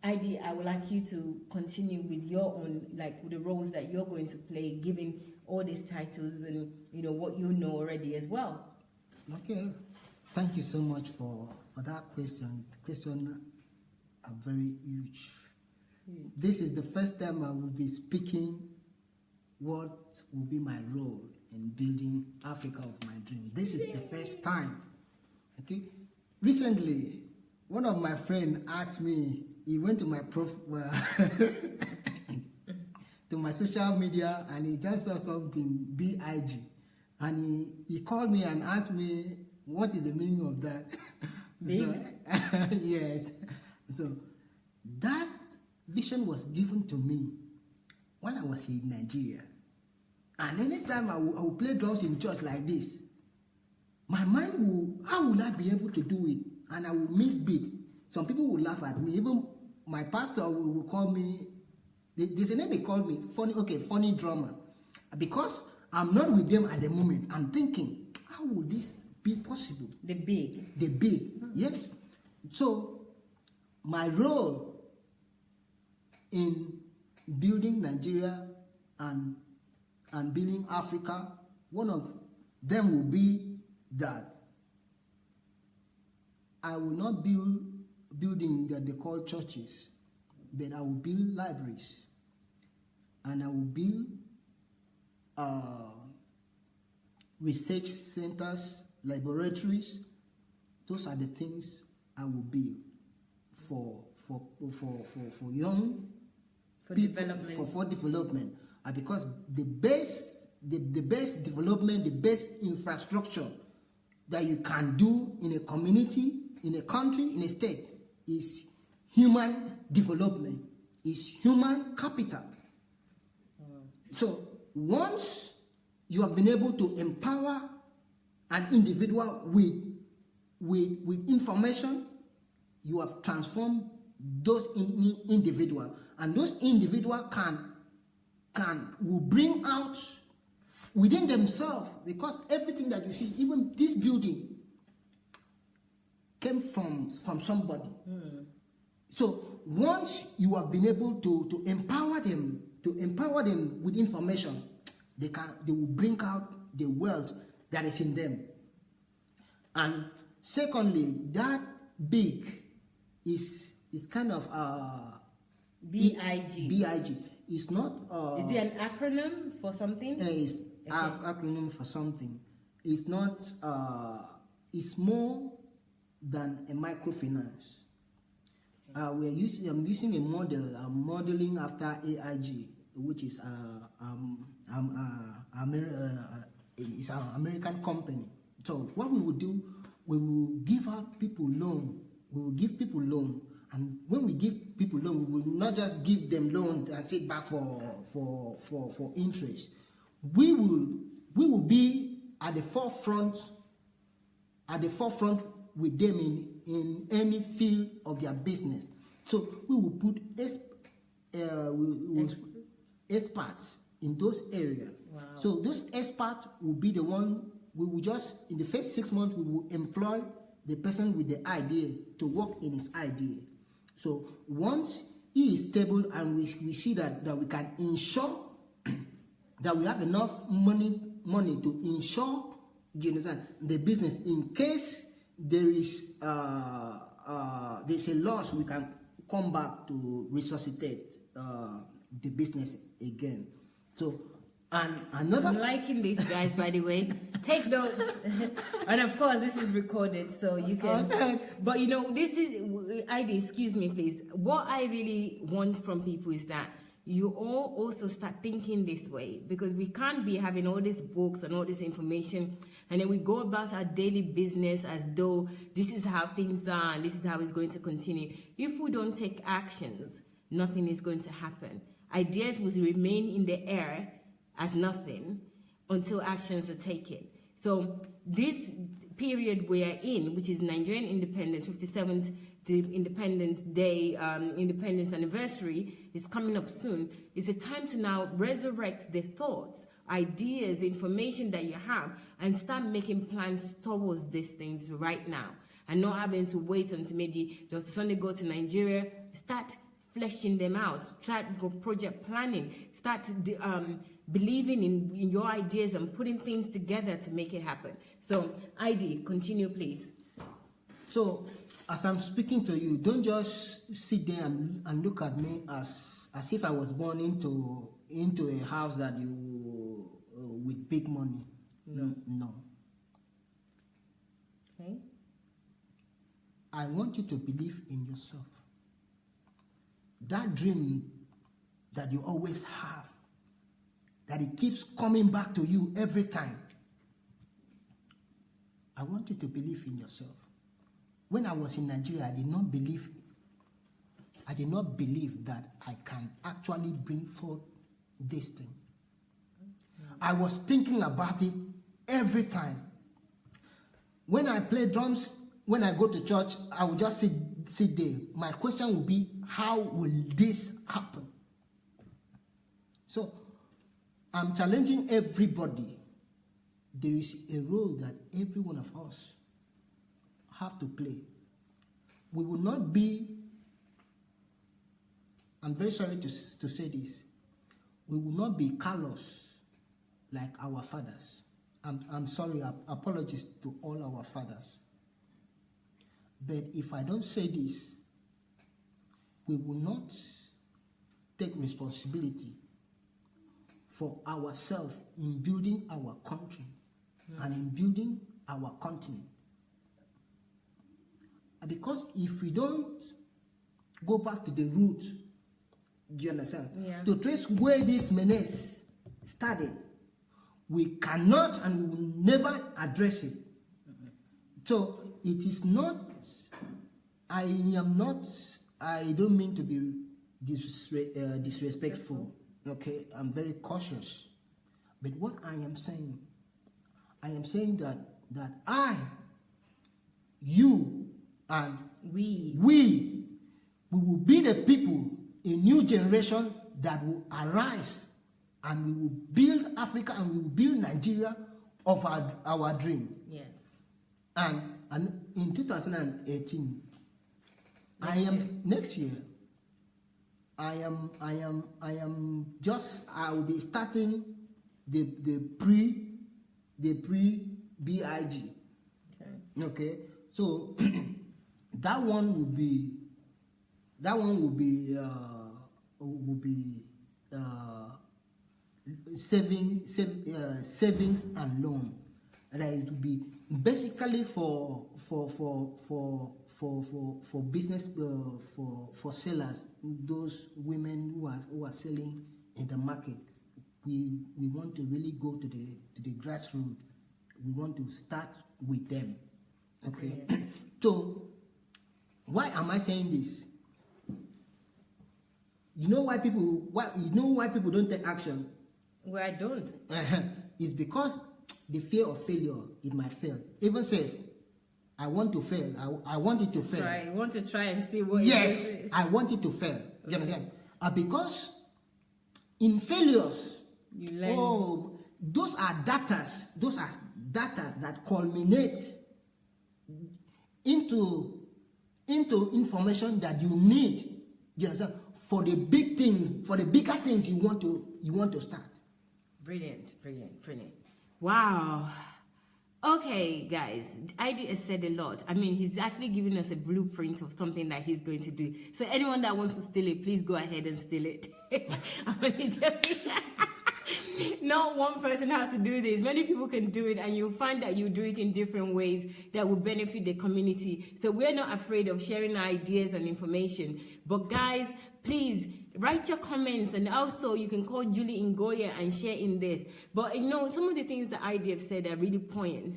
ID, I would like you to continue with your own, with the roles that you're going to play, given all these titles and what you know already as well. Okay, thank you so much for that question. The question are very huge. This is the first time I will be speaking what will be my role in building Africa of my dreams. This is the first time. Okay. Recently, one of my friends asked me, he went to my to my social media, and he just saw something, BIG. And he called me and asked me, what is the meaning of that? So, yes. So that vision was given to me when I was in Nigeria. And anytime I will play drums in church like this, my mind will, how will I be able to do it? And I will miss beat. Some people will laugh at me. Even my pastor will call me, there's a name they call me, funny drummer. Because I'm not with them at the moment. I'm thinking, how would this be possible? The big. Yes. So my role in building Nigeria and building Africa, one of them will be that I will not build buildings that they call churches, but I will build libraries, and I will build research centers, laboratories. Those are the things I will build for young people, for development. Because the best development, the best infrastructure that you can do in a community, in a country, in a state, is human development, is human capital. So once you have been able to empower an individual with information, you have transformed those individuals, and those individuals will bring out within themselves, because everything that you see, even this building, came from somebody. So once you have been able to empower them with information, they will bring out the wealth that is in them. And secondly, that big is kind of BIG. It's not. Is it an acronym for something? It's an acronym for something. It's not. It's more than a microfinance. I'm using a model. I'm modeling after AIG, which is it's an American company. So what we will do, we will give out people loan. We will give people loan. And when we give people loan, we will not just give them loan and sit back for interest. We will be at the forefront at the forefront with them in any field of their business. So we will put experts in those areas. Wow. So those experts will be the one, we will just, in the first 6 months, we will employ the person with the idea to work in his idea. So once he is stable and we see that we can ensure that we have enough money to insure, you understand, the business in case there is there's a loss, we can come back to resuscitate the business again. So, and another, I'm liking this, guys, by the way. Take notes. And of course, this is recorded, so you can. Okay. But you know, this is, ID, excuse me, please. What I really want from people is that you all also start thinking this way, because we can't be having all these books and all this information, and then we go about our daily business as though this is how things are and this is how it's going to continue. If we don't take actions, nothing is going to happen. Ideas will remain in the air as nothing until actions are taken. So this period we are in, which is Nigerian independence, 57th Independence Day, Independence Anniversary, is coming up soon. It's a time to now resurrect the thoughts, ideas, information that you have, and start making plans towards these things right now, and not having to wait until maybe Dr. Sunday go to Nigeria. Start fleshing them out. Start project planning. Start believing in your ideas and putting things together to make it happen. So, ID, continue, please. so as I'm speaking to you, don't just sit there and look at me as if I was born into a house that you with big money. No. Okay. I want you to believe in yourself. That dream that you always have, that it keeps coming back to you every time. I want you to believe in yourself. When I was in Nigeria, I did not believe that I can actually bring forth this thing. I was thinking about it every time. When I play drums, when I go to church, I will just sit there. My question will be, how will this happen? So, I'm challenging everybody. There is a role that every one of us have to play. We will not be, I'm very sorry to say this, we will not be callous like our fathers. I'm sorry, apologies to all our fathers. But if I don't say this, we will not take responsibility for ourselves in building our country and in building our continent. Because if we don't go back to the root, do you understand? Yeah. To trace where this menace started, we cannot and we will never address it. So it is not, I don't mean to be disrespectful. Okay, I'm very cautious. But what I am saying that I, you, and we will be the people, a new generation that will arise, and we will build Africa and we will build Nigeria of our dream. Yes. And in 2018, next year, I will be starting the pre-BIG. Okay. So that one will be savings and loan. And it will be basically for business, for sellers, those women who are selling in the market. We want to really go to the grassroots. We want to start with them. Okay. Yes. So why am I saying this? You know why people don't take action? Well, I don't. It's because the fear of failure, it might fail. Even safe, I want to fail. I want it to fail. Try. You want to try and see what. Yes, I want it to fail. You understand? Because in failures, You learn. oh, those are datas. Those are datas that culminate into information that you need. You understand? For the big things, for the bigger things you want to start. Brilliant. Wow. Okay, guys, ID has said a lot. I mean, he's actually giving us a blueprint of something that he's going to do. So anyone that wants to steal it, please go ahead and steal it. I'm only joking. Not one person has to do this. Many people can do it, and you'll find that you do it in different ways that will benefit the community. So we're not afraid of sharing our ideas and information. But guys, please write your comments, and also you can call Julie Ngoya and share in this. But some of the things that ID have said are really poignant.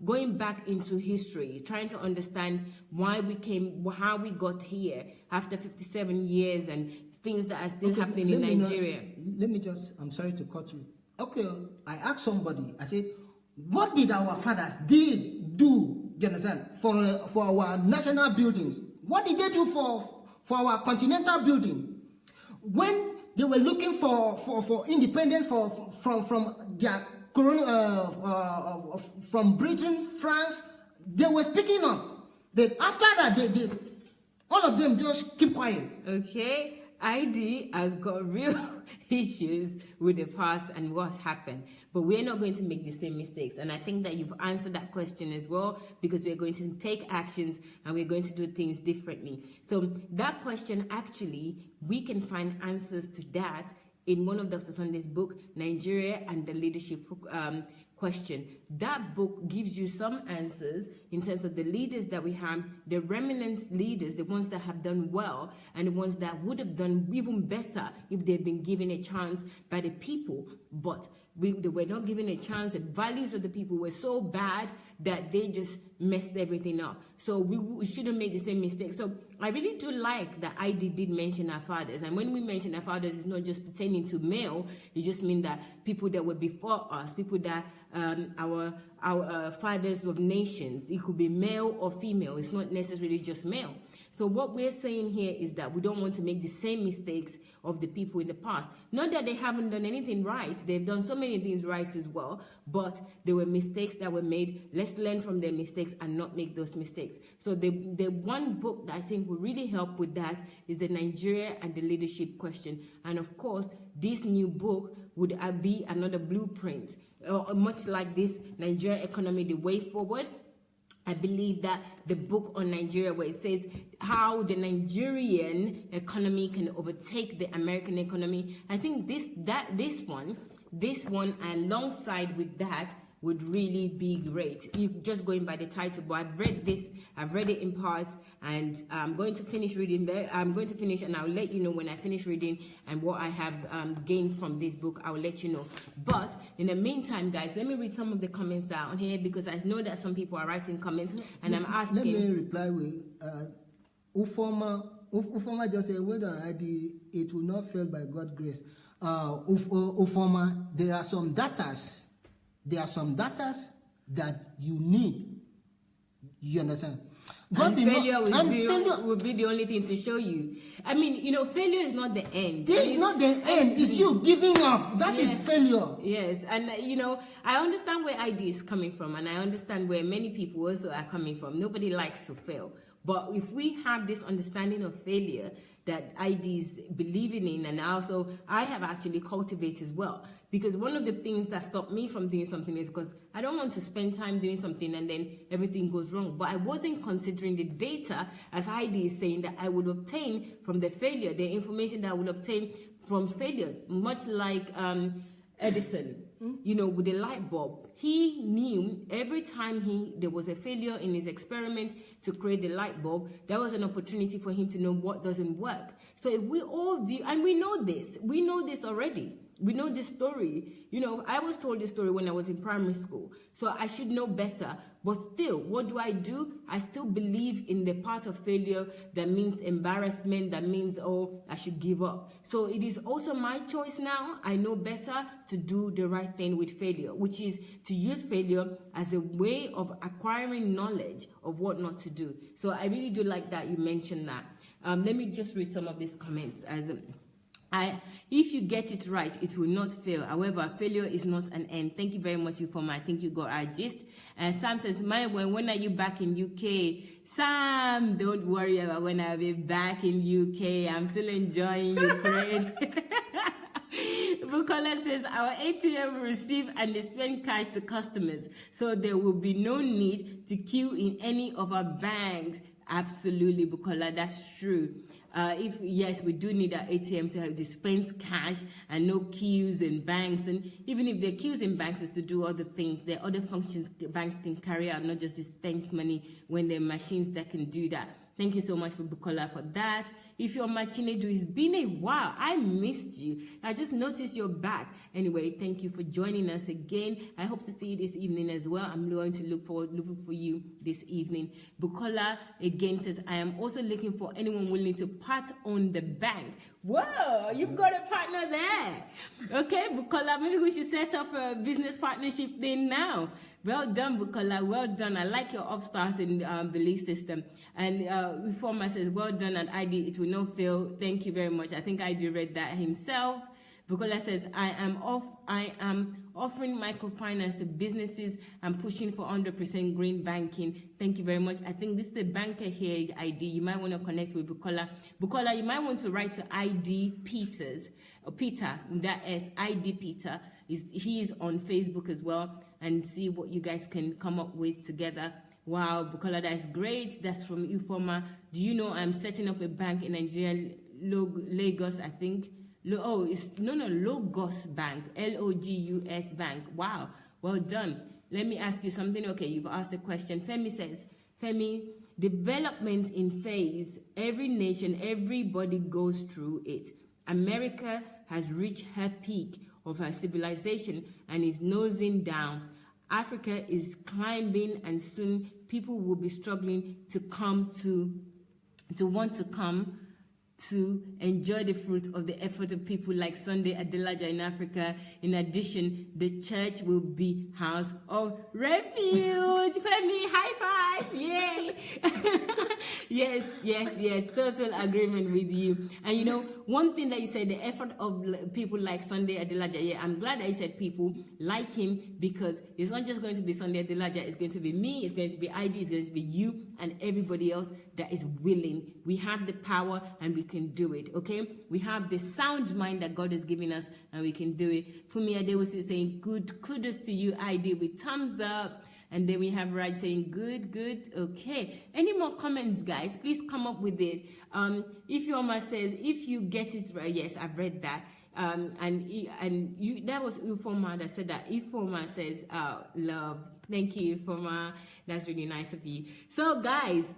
Going back into history, trying to understand why we came, how we got here after 57 years, and things that are still happening in Nigeria. I'm sorry to cut you. Okay, I asked somebody, I said, what did our fathers do, you understand, for our national buildings? What did they do for our continental building? When they were looking for independence from their from Britain, France, they were speaking up. Then after that, they all of them just keep quiet. Okay. ID has got real issues with the past and what's happened, but we're not going to make the same mistakes. And I think that you've answered that question as well, because we're going to take actions and we're going to do things differently. So that question, actually, we can find answers to that in one of Dr. Sunday's book, Nigeria and the Leadership Question. That book gives you some answers in terms of the leaders that we have, the remnant leaders, the ones that have done well, and the ones that would have done even better if they'd been given a chance by the people. But they were not given a chance. The values of the people were so bad that they just messed everything up. So we shouldn't make the same mistake. So I really do like that ID did mention our fathers. And when we mention our fathers, it's not just pertaining to male. It just means that people that were before us, people that our fathers of nations. It could be male or female. It's not necessarily just male. So what we're saying here is that we don't want to make the same mistakes of the people in the past. Not that they haven't done anything right. They've done so many things right as well, but there were mistakes that were made. Let's learn from their mistakes and not make those mistakes. So the one book that I think will really help with that is the Nigeria and the Leadership Question. And of course, this new book would be another blueprint, much like this Nigeria Economy, The Way Forward. I believe that the book on Nigeria, where it says how the Nigerian economy can overtake the American economy, I think this one alongside with that would really be great. Just going by the title, but I've read it in parts, and I'm going to finish reading there. I'm going to finish, and I'll let you know when I finish reading and what I have gained from this book. I'll let you know. But in the meantime, guys, let me read some of the comments that are on here, because I know that some people are writing comments, and I'm asking. Let me reply with Ufoma just said, well done, ID, it will not fail by God's grace. Ufoma, there are some datas that you need. You understand? And failure will be the only thing to show you. I mean, failure is not the end. This is not the end. It's you giving up. That is failure. Yes. And, I understand where ID is coming from, and I understand where many people also are coming from. Nobody likes to fail. But if we have this understanding of failure that ID is believing in, and also I have actually cultivated as well. Because one of the things that stopped me from doing something is because I don't want to spend time doing something and then everything goes wrong. But I wasn't considering the data, as Heidi is saying, that I would obtain from the failure, the information that I would obtain from failure, much like Edison, with the light bulb. He knew every time there was a failure in his experiment to create the light bulb, that was an opportunity for him to know what doesn't work. So if we all view, and we know this already. We know this story. You know, I was told this story when I was in primary school, so I should know better. But still, what do? I still believe in the part of failure that means embarrassment, that means, oh, I should give up. So it is also my choice now. I know better to do the right thing with failure, which is to use failure as a way of acquiring knowledge of what not to do. So I really do like that you mentioned that. Let me just read some of these comments. If you get it right, it will not fail. However, failure is not an end. Thank you very much, Ufoma. I think you got our gist. And Sam says, when are you back in UK? Sam, don't worry about when I'll be back in UK. I'm still enjoying Ukraine. Bukola says, our ATM will receive and spend cash to customers, so there will be no need to queue in any of our banks. Absolutely, Bukola, that's true. Yes, we do need our ATM to have dispense cash and no queues in banks. And even if the queues in banks is to do other things, there are other functions banks can carry out, not just dispense money when there are machines that can do that. Thank you so much for Bukola for that. If you're Machinedu, it's been a while. I missed you. I just noticed you're back. Anyway, thank you for joining us again. I hope to see you this evening as well. I'm going to looking for you this evening. Bukola again says, I am also looking for anyone willing to part on the bank. Whoa, you've got a partner there. Okay, Bukola, maybe we should set up a business partnership thing now. Well done, Bukola. Well done. I like your upstart in belief system. And Reformer says, well done at ID. It will not fail. Thank you very much. I think ID read that himself. Bukola says, I am offering microfinance to businesses and pushing for 100% green banking. Thank you very much. I think this is the banker here, ID. You might want to connect with Bukola. Bukola, you might want to write to ID Peter, that is ID Peter. He is on Facebook as well, and see what you guys can come up with together. Wow, Bukola, that's great. That's from Ufoma. Do you know I'm setting up a bank in Nigeria, Lagos, I think. Logos Bank, Logus Bank. Wow, well done. Let me ask you something. Okay, you've asked a question. Femi says, development in phase. Every nation, everybody goes through it. America has reached her peak of her civilization and is nosing down. Africa is climbing, and soon people will be struggling to want to come to enjoy the fruit of the effort of people like Sunday Adelaja in Africa. In addition, the church will be house of refuge. Femi, high five! Yay! Yes, total agreement with you. And you know, one thing that you said, the effort of people like Sunday Adelaja, yeah, I'm glad that you said people like him, because it's not just going to be Sunday Adelaja, it's going to be me, it's going to be ID, it's going to be you, and everybody else that is willing. We have the power and we can do it, okay? We have the sound mind that God has given us and we can do it. Fumi Adewasi saying, good, kudos to you, ID, with thumbs up. And then we have Raj saying, good, okay. Any more comments, guys? Please come up with it. Ifeoma says, if you get it right, yes, I've read that. That was Ufoma that said that. Ifeoma says, love. Thank you, Ifeoma. That's really nice of you. So, guys,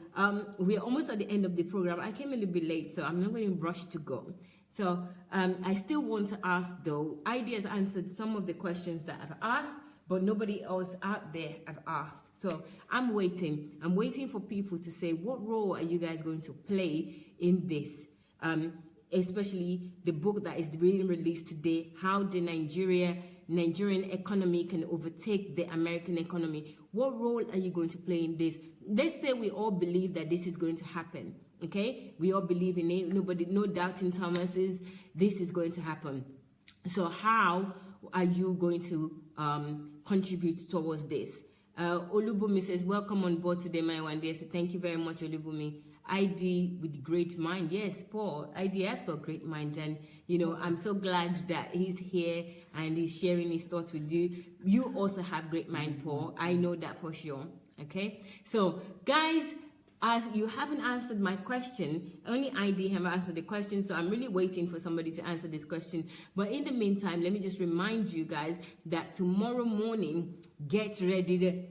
we're almost at the end of the program. I came a little bit late, so I'm not going to rush to go. So, I still want to ask, though. ID has answered some of the questions that I've asked, but nobody else out there have asked. So I'm waiting. I'm waiting for people to say, what role are you guys going to play in this? Especially the book that is being released today, How the Nigerian Economy Can Overtake the American Economy. What role are you going to play in this? Let's say we all believe that this is going to happen. Okay? We all believe in it. No doubting Thomas's. This is going to happen. So how are you going to contribute towards this? Olubumi says, welcome on board today, my one day. So thank you very much, Olubumi. ID with great mind. Yes, Paul. ID has got great mind. And, you know, I'm so glad that he's here and he's sharing his thoughts with you. You also have great mind, Paul. I know that for sure. Okay? So, guys, you haven't answered my question. Only ID have answered the question, so I'm really waiting for somebody to answer this question. But in the meantime, let me just remind you guys that tomorrow morning, get ready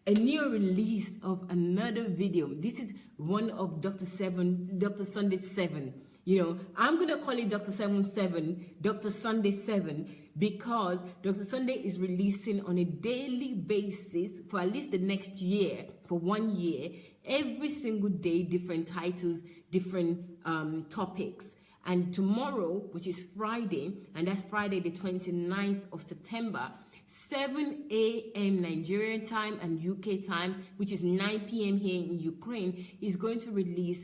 a new release of another video. This is one of Dr. Sunday's 7. You know, I'm going to call it Dr. 7 Dr. Sunday 7, because Dr. Sunday is releasing on a daily basis for at least the next year, for 1 year, every single day, different titles, different topics. And tomorrow, which is Friday, and that's Friday the 29th of September, 7 a.m. Nigerian time and UK time, which is 9 p.m. here in Ukraine, is going to release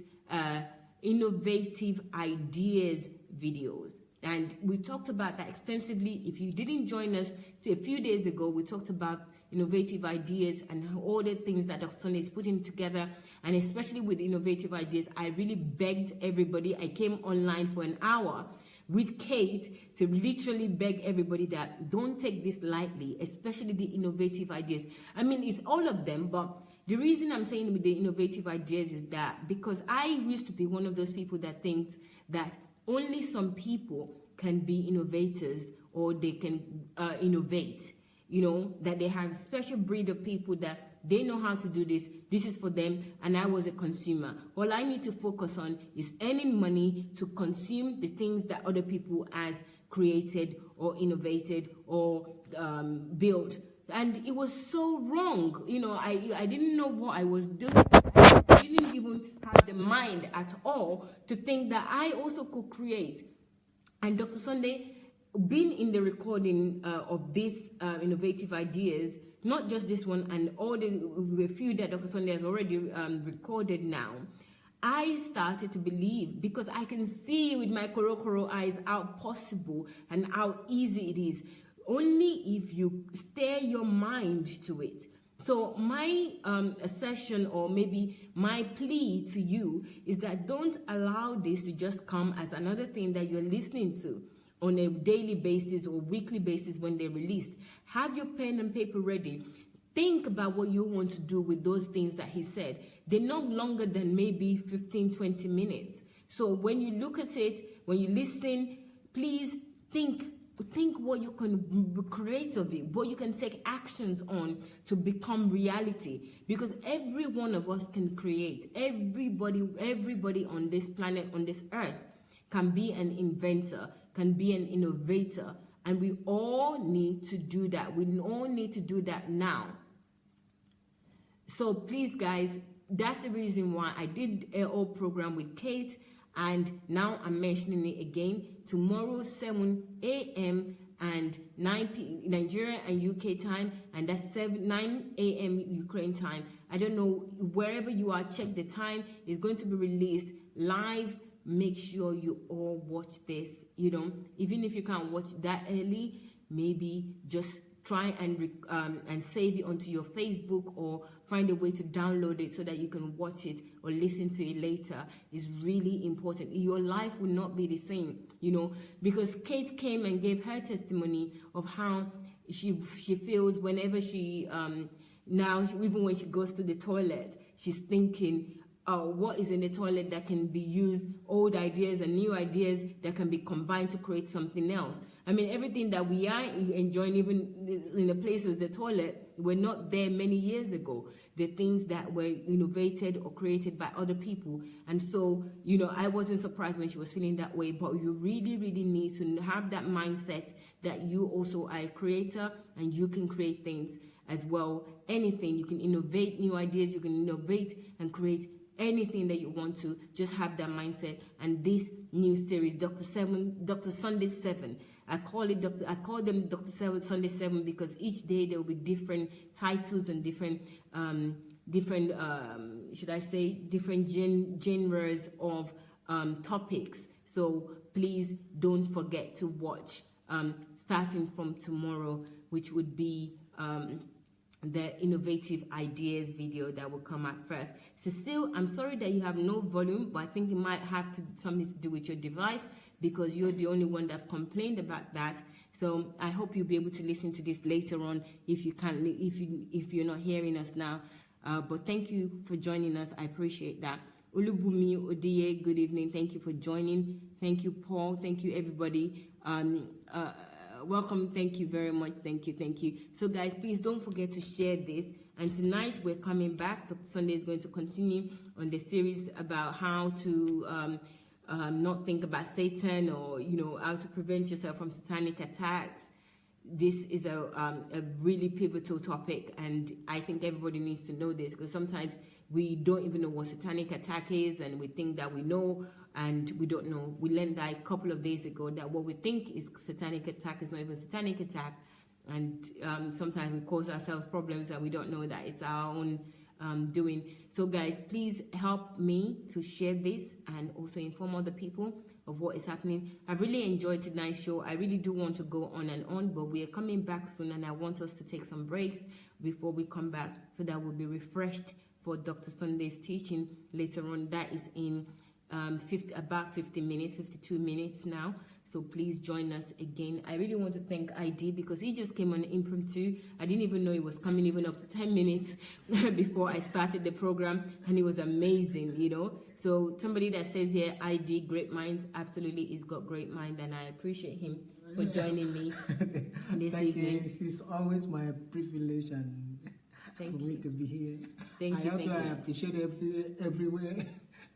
innovative ideas videos. And we talked about that extensively. If you didn't join us a few days ago, we talked about innovative ideas and all the things that Dr. Sunday is putting together. And especially with innovative ideas, I really begged everybody. I came online for an hour with Kate to literally beg everybody that don't take this lightly, especially the innovative ideas. I mean, it's all of them, but the reason I'm saying with the innovative ideas is that because I used to be one of those people that thinks that only some people can be innovators or they can innovate, you know, that they have a special breed of people that they know how to do this. This is for them, and I was a consumer. All I need to focus on is earning money to consume the things that other people has created or innovated or built. And it was so wrong. You know, I didn't know what I was doing. I didn't even have the mind at all to think that I also could create. And Dr. Sunday, being in the recording of these innovative ideas, not just this one and all the few that Dr. Sunday has already recorded now, I started to believe, because I can see with my koro eyes how possible and how easy it is, only if you steer your mind to it. So my session, or maybe my plea to you, is that don't allow this to just come as another thing that you're listening to on a daily basis or weekly basis when they're released. Have your pen and paper ready. Think about what you want to do with those things that he said. They're not longer than maybe 15, 20 minutes. So when you look at it, when you listen, please think what you can create of it, what you can take actions on to become reality. Because every one of us can create. Everybody on this planet, on this earth, can be an inventor, can be an innovator. And we all need to do that. We all need to do that now. So please, guys, that's the reason why I did a whole program with Kate. And now I'm mentioning it again. Tomorrow, 7 a.m. and 9 p.m. Nigeria and UK time, and that's 9 a.m. Ukraine time. I don't know, wherever you are, check the time. It's going to be released live. Make sure you all watch this. You know, even if you can't watch that early, maybe just try and save it onto your Facebook, or find a way to download it so that you can watch it or listen to it later. Is really important. Your life will not be the same, you know, because Kate came and gave her testimony of how she feels whenever she even when she goes to the toilet, she's thinking, what is in the toilet that can be used, old ideas and new ideas that can be combined to create something else. I mean, everything that we are enjoying, even in the places, the toilet, were not there many years ago. The things that were innovated or created by other people. And so, you know, I wasn't surprised when she was feeling that way, but you really, really need to have that mindset that you also are a creator and you can create things as well. Anything, you can innovate new ideas, you can innovate and create anything that you want to. Just have that mindset. And this new series, Dr. Sunday 7, I call them Dr. Sunday 7 because each day there will be different titles and different genres of topics. So please don't forget to watch starting from tomorrow, which would be the innovative ideas video that will come out first. Cecile, I'm sorry that you have no volume, but I think it might have something to do with your device, because you're the only one that complained about that. So I hope you'll be able to listen to this later on if you can't, if you're not hearing us now. But thank you for joining us. I appreciate that. Ulubumi Odiye, good evening. Thank you for joining. Thank you, Paul. Thank you, everybody. Welcome. Thank you very much. Thank you. So guys, please don't forget to share this. And tonight we're coming back. Dr. Sunday is going to continue on the series about how to not think about Satan, or how to prevent yourself from satanic attacks. This is a really pivotal topic, and I think everybody needs to know this, because sometimes we don't even know what satanic attack is, and we think that we know, and we don't know. We learned that a couple of days ago, that what we think is satanic attack is not even satanic attack, and sometimes we cause ourselves problems and we don't know that it's our own doing. So guys, please help me to share this and also inform other people of what is happening. I've really enjoyed tonight's show. I really do want to go on and on, but we are coming back soon, and I want us to take some breaks before we come back, so that we'll be refreshed for Dr. Sunday's teaching later on. That is in about 50 minutes, 52 minutes now. So please join us again. I really want to thank ID, because he just came on impromptu. I didn't even know he was coming even up to 10 minutes before I started the program, and it was amazing, So somebody that says here, ID, great minds, absolutely, he's got great mind, and I appreciate him for joining me this Thank evening. you. It's always my privilege and for me to be here. Thank you. I appreciate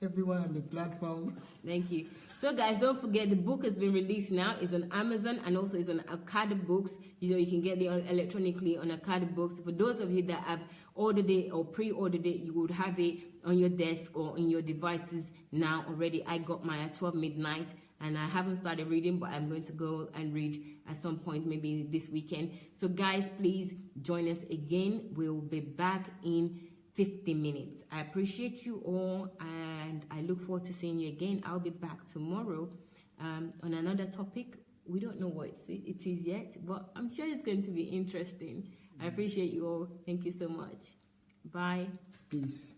everyone on the platform. Thank you. So guys, don't forget, the book has been released now. It's on Amazon, and also it's on Akada Books. You can get it electronically on Akada Books. For those of you that have ordered it or pre-ordered it, you would have it on your desk or in your devices now already. I got mine at 12 midnight, and I haven't started reading, but I'm going to go and read at some point, maybe this weekend. So guys, please join us again. We'll be back in 50 minutes. I appreciate you all, and I look forward to seeing you again. I'll be back tomorrow on another topic. We don't know what it is yet, but I'm sure it's going to be interesting. I appreciate you all. Thank you so much. Bye. Peace.